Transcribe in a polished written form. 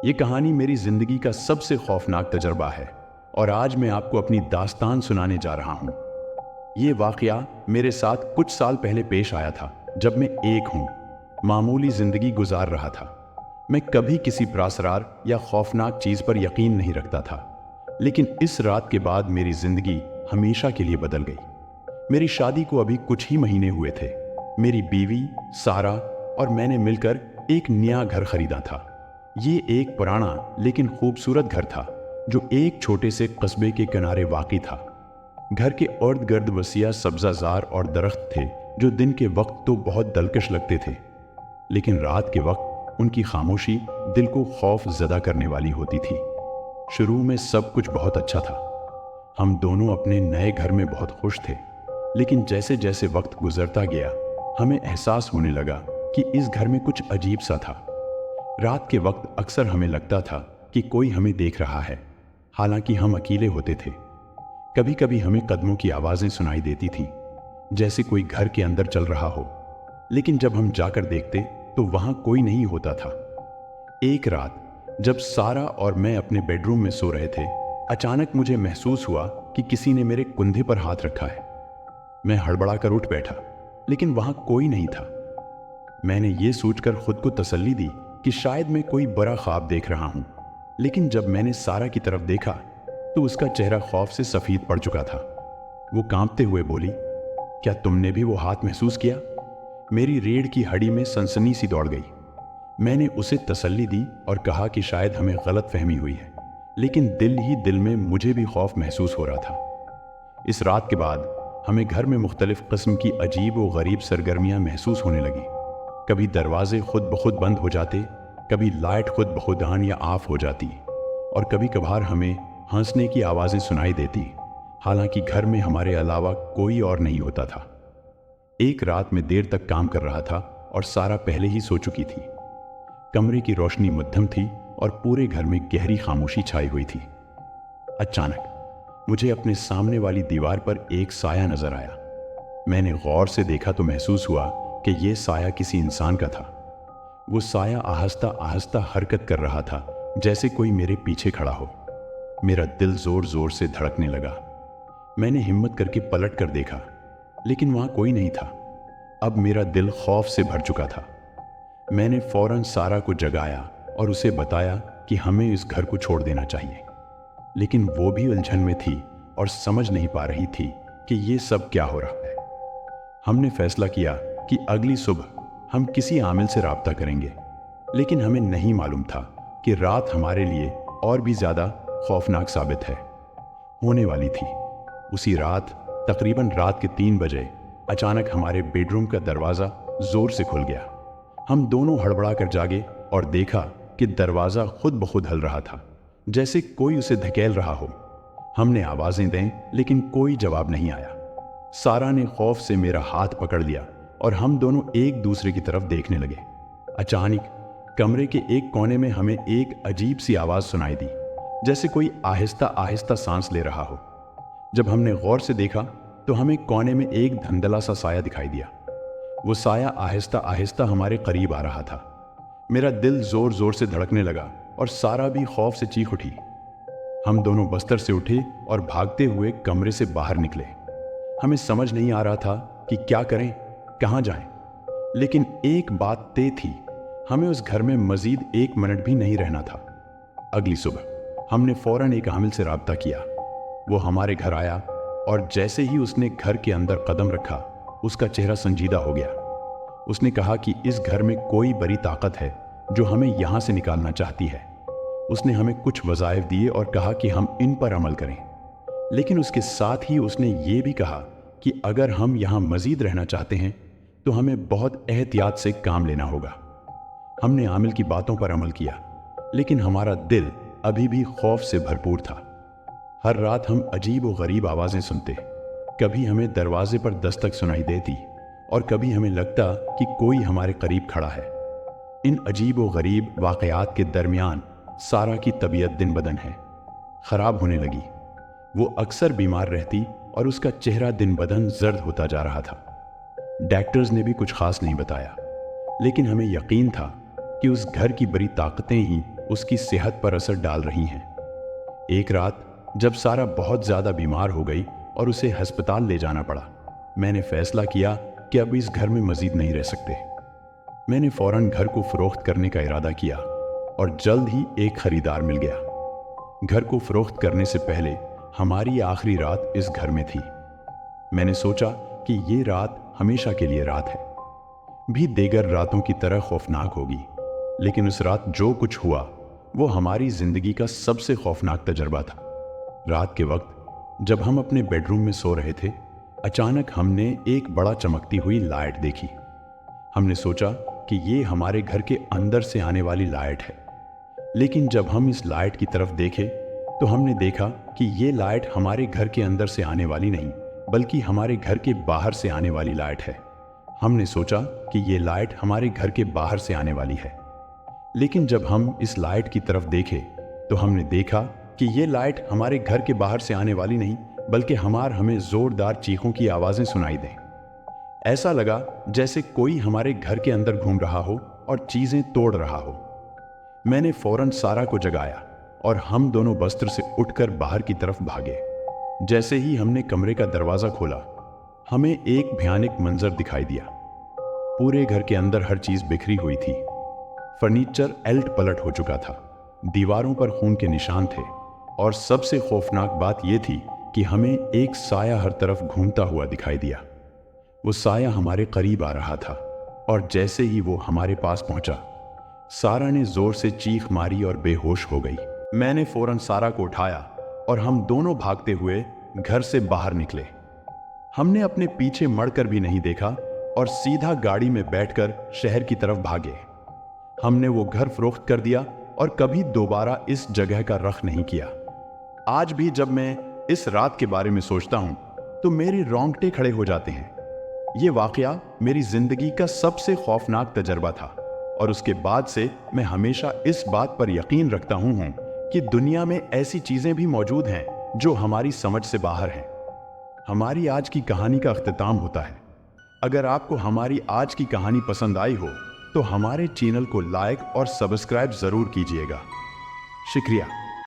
ये कहानी मेरी जिंदगी का सबसे खौफनाक तजर्बा है और आज मैं आपको अपनी दास्तान सुनाने जा रहा हूँ। ये वाकया मेरे साथ कुछ साल पहले पेश आया था जब मैं एक मामूली जिंदगी गुजार रहा था। मैं कभी किसी प्रासरार या खौफनाक चीज पर यकीन नहीं रखता था, लेकिन इस रात के बाद मेरी जिंदगी हमेशा के लिए बदल गई। मेरी शादी को अभी कुछ ही महीने हुए थे। मेरी बीवी सारा और मैंने मिलकर एक नया घर खरीदा था। ये एक पुराना लेकिन खूबसूरत घर था जो एक छोटे से कस्बे के किनारे वाक़ई था। घर के इर्द गिर्द वसीया सब्ज़ाज़ार और दरख्त थे जो दिन के वक्त तो बहुत दिलकश लगते थे, लेकिन रात के वक्त उनकी खामोशी दिल को खौफ ज़दा करने वाली होती थी। शुरू में सब कुछ बहुत अच्छा था। हम दोनों अपने नए घर में बहुत खुश थे, लेकिन जैसे जैसे वक्त गुजरता गया हमें एहसास होने लगा कि इस घर में कुछ अजीब सा था। रात के वक्त अक्सर हमें लगता था कि कोई हमें देख रहा है, हालांकि हम अकेले होते थे। कभी कभी हमें कदमों की आवाज़ें सुनाई देती थीं, जैसे कोई घर के अंदर चल रहा हो, लेकिन जब हम जाकर देखते तो वहां कोई नहीं होता था। एक रात जब सारा और मैं अपने बेडरूम में सो रहे थे, अचानक मुझे महसूस हुआ कि किसी ने मेरे कंधे पर हाथ रखा है। मैं हड़बड़ाकर उठ बैठा, लेकिन वहां कोई नहीं था। मैंने ये सोचकर खुद को तसल्ली दी कि शायद मैं कोई बड़ा ख्वाब देख रहा हूं, लेकिन जब मैंने सारा की तरफ देखा तो उसका चेहरा खौफ से सफेद पड़ चुका था। वो कांपते हुए बोली, क्या तुमने भी वो हाथ महसूस किया? मेरी रीढ़ की हड्डी में सनसनी सी दौड़ गई। मैंने उसे तसल्ली दी और कहा कि शायद हमें गलत फहमी हुई है, लेकिन दिल ही दिल में मुझे भी खौफ महसूस हो रहा था। इस रात के बाद हमें घर में मुख्तलिफ किस्म की अजीब व गरीब सरगर्मियां महसूस होने लगी। कभी दरवाजे खुद ब खुद बंद हो जाते, कभी लाइट खुद ब खुद ऑन या ऑफ हो जाती, और कभी कभार हमें हंसने की आवाज़ें सुनाई देती, हालांकि घर में हमारे अलावा कोई और नहीं होता था। एक रात में देर तक काम कर रहा था और सारा पहले ही सो चुकी थी। कमरे की रोशनी मध्यम थी और पूरे घर में गहरी खामोशी छाई हुई थी। अचानक मुझे अपने सामने वाली दीवार पर एक साया नजर आया। मैंने गौर से देखा तो महसूस हुआ कि यह साया किसी इंसान का था। वो साया आहिस्ता आहिस्ता हरकत कर रहा था, जैसे कोई मेरे पीछे खड़ा हो। मेरा दिल जोर जोर से धड़कने लगा। मैंने हिम्मत करके पलट कर देखा, लेकिन वहां कोई नहीं था। अब मेरा दिल खौफ से भर चुका था। मैंने फौरन सारा को जगाया और उसे बताया कि हमें इस घर को छोड़ देना चाहिए, लेकिन वो भी उलझन में थी और समझ नहीं पा रही थी कि ये सब क्या हो रहा है। हमने फैसला किया कि अगली सुबह हम किसी आमिल से राब्ता करेंगे, लेकिन हमें नहीं मालूम था कि रात हमारे लिए और भी ज़्यादा खौफनाक साबित होने वाली थी। उसी रात तकरीबन रात के 3 बजे अचानक हमारे बेडरूम का दरवाज़ा ज़ोर से खुल गया। हम दोनों हड़बड़ा कर जागे और देखा कि दरवाज़ा खुद ब खुद हिल रहा था, जैसे कोई उसे धकेल रहा हो। हमने आवाज़ें दें, लेकिन कोई जवाब नहीं आया। सारा ने खौफ से मेरा हाथ पकड़ लिया और हम दोनों एक दूसरे की तरफ देखने लगे। अचानक कमरे के एक कोने में हमें एक अजीब सी आवाज़ सुनाई दी, जैसे कोई आहिस्ता आहिस्ता सांस ले रहा हो। जब हमने गौर से देखा तो हमें कोने में एक धंधला सा साया दिखाई दिया। वो साया आहिस्ता आहिस्ता हमारे करीब आ रहा था। मेरा दिल जोर जोर से धड़कने लगा और सारा भी खौफ से चीख उठी। हम दोनों बस्तर से उठे और भागते हुए कमरे से बाहर निकले। हमें समझ नहीं आ रहा था कि क्या करें, कहाँ जाएं, लेकिन एक बात तय थी, हमें उस घर में मजीद 1 मिनट भी नहीं रहना था। अगली सुबह हमने फौरन एक आमिल से राब्ता किया। वो हमारे घर आया और जैसे ही उसने घर के अंदर कदम रखा, उसका चेहरा संजीदा हो गया। उसने कहा कि इस घर में कोई बड़ी ताकत है जो हमें यहाँ से निकालना चाहती है। उसने हमें कुछ वज़ाइफ दिए और कहा कि हम इन पर अमल करें, लेकिन उसके साथ ही उसने ये भी कहा कि अगर हम यहाँ मजीद रहना चाहते हैं तो हमें बहुत एहतियात से काम लेना होगा। हमने आमिल की बातों पर अमल किया, लेकिन हमारा दिल अभी भी खौफ से भरपूर था। हर रात हम अजीब व गरीब आवाज़ें सुनते। कभी हमें दरवाजे पर दस्तक सुनाई देती और कभी हमें लगता कि कोई हमारे करीब खड़ा है। इन अजीब व गरीब वाक़यात के दरमियान सारा की तबीयत दिन बदन ख़राब होने लगी। वो अक्सर बीमार रहती और उसका चेहरा दिन बदन जर्द होता जा रहा था। डॉक्टर्स ने भी कुछ खास नहीं बताया, लेकिन हमें यकीन था कि उस घर की बड़ी ताकतें ही उसकी सेहत पर असर डाल रही हैं। एक रात जब सारा बहुत ज़्यादा बीमार हो गई और उसे अस्पताल ले जाना पड़ा, मैंने फैसला किया कि अब इस घर में मज़ीद नहीं रह सकते। मैंने फौरन घर को फ़रोख्त करने का इरादा किया और जल्द ही एक खरीदार मिल गया। घर को फ़रोख्त करने से पहले हमारी आखिरी रात इस घर में थी। मैंने सोचा कि ये रात हमेशा के लिए रात है, भी देगर रातों की तरह खौफनाक होगी। लेकिन उस रात जो कुछ हुआ वो हमारी ज़िंदगी का सबसे खौफनाक तजर्बा था। रात के वक्त जब हम अपने बेडरूम में सो रहे थे, अचानक हमने एक बड़ा चमकती हुई लाइट देखी। हमने सोचा कि ये हमारे घर के अंदर से आने वाली लाइट है। लेकिन जब हम इस लाइट की तरफ देखे तो हमने देखा कि ये लाइट हमारे घर के अंदर से आने वाली नहीं, बल्कि हमारे घर के बाहर से आने वाली लाइट है। हमने सोचा कि ये लाइट हमारे घर के बाहर से आने वाली है। लेकिन जब हम इस लाइट की तरफ देखे तो हमने देखा कि ये लाइट हमारे घर के बाहर से आने वाली नहीं, बल्कि हमें जोरदार चीखों की आवाज़ें सुनाई दें। ऐसा लगा जैसे कोई हमारे घर के अंदर घूम रहा हो और चीज़ें तोड़ रहा हो। मैंने फौरन सारा को जगाया और हम दोनों बस्तर से उठकर बाहर की तरफ भागे। जैसे ही हमने कमरे का दरवाज़ा खोला, हमें एक भयानक मंजर दिखाई दिया। पूरे घर के अंदर हर चीज़ बिखरी हुई थी। फर्नीचर एल्ट पलट हो चुका था, दीवारों पर खून के निशान थे और सबसे खौफनाक बात यह थी कि हमें एक साया हर तरफ घूमता हुआ दिखाई दिया। वो साया हमारे करीब आ रहा था और जैसे ही वो हमारे पास पहुंचा, सारा ने जोर से चीख मारी और बेहोश हो गई। मैंने फौरन सारा को उठाया और हम दोनों भागते हुए घर से बाहर निकले। हमने अपने पीछे मड़कर भी नहीं देखा और सीधा गाड़ी में बैठकर शहर की तरफ भागे। हमने वो घर फरोख्त कर दिया और कभी दोबारा इस जगह का रख नहीं किया। आज भी जब मैं इस रात के बारे में सोचता हूं तो मेरे रोंगटे खड़े हो जाते हैं। ये वाकया मेरी जिंदगी का सबसे खौफनाक तजर्बा था और उसके बाद से मैं हमेशा इस बात पर यकीन रखता हूं कि दुनिया में ऐसी चीजें भी मौजूद हैं जो हमारी समझ से बाहर हैं। हमारी आज की कहानी का अख्तिताम होता है। अगर आपको हमारी आज की कहानी पसंद आई हो तो हमारे चैनल को लाइक और सब्सक्राइब जरूर कीजिएगा। शुक्रिया।